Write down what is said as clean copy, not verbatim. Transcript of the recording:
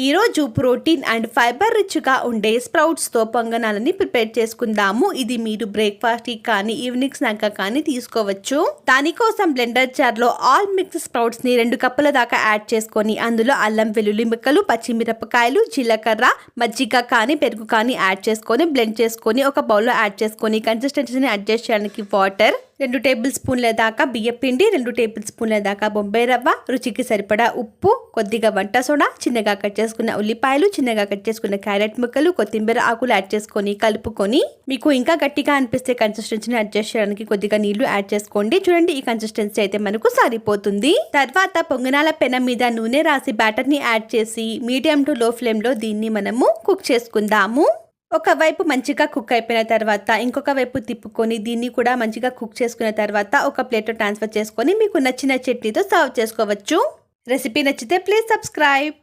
ఈరోజు protein and fibre రిచ్గా ఉండే స్ప్రౌట్స్తో పొంగనాలని ప్రిపేర్ చేసుకుందాము. ఇది మీరు బ్రేక్ఫాస్ట్కి కానీ ఈవినింగ్ స్నాక్గా కానీ తీసుకోవచ్చు. దానికోసం బ్లెండర్ జార్లో ఆల్ మిక్స్ స్ప్రౌట్స్ని 2 కప్పుల దాకా యాడ్ చేసుకొని అందులో అల్లం వెల్లుల్లి ముక్కలు, పచ్చిమిరపకాయలు, జీలకర్ర, మజ్జిగ కానీ పెరుగు కానీ యాడ్ చేసుకొని బ్లెండ్ చేసుకొని ఒక బౌల్లో యాడ్ చేసుకొని కన్సిస్టెన్సీని అడ్జస్ట్ చేయడానికి వాటర్, 2 టేబుల్ స్పూన్ల దాకా బియ్యపిండి, 2 టేబుల్ స్పూన్ల దాకా బొంబాయి రవ్వ, రుచికి సరిపడా ఉప్పు, కొద్దిగా వంట సోడా, చిన్నగా కట్ చేసుకున్న ఉల్లిపాయలు, చిన్నగా కట్ చేసుకున్న క్యారెట్ ముక్కలు, కొత్తిమీర ఆకులు యాడ్ చేసుకొని కలుపుకొని మీకు ఇంకా గట్టిగా అనిపిస్తే కన్సిస్టెన్సీని అడ్జస్ట్ చేయడానికి కొద్దిగా నీళ్లు యాడ్ చేసుకోండి. చూడండి, ఈ కన్సిస్టెన్సీ అయితే మనకు సరిపోతుంది. తర్వాత పొంగనాల పెనం మీద నూనె రాసి బ్యాటర్ ని యాడ్ చేసి మీడియం టు లో ఫ్లేమ్ లో దీన్ని మనము కుక్ చేసుకుందాము. ఒకవైపు మంచిగా కుక్ అయిపోయిన తర్వాత ఇంకొక వైపు తిప్పుకొని దీన్ని కూడా మంచిగా కుక్ చేసుకున్న తర్వాత ఒక ప్లేట్లో ట్రాన్స్ఫర్ చేసుకొని మీకు నచ్చిన చట్నీతో సర్వ్ చేసుకోవచ్చు. రెసిపీ నచ్చితే ప్లీజ్ సబ్స్క్రైబ్.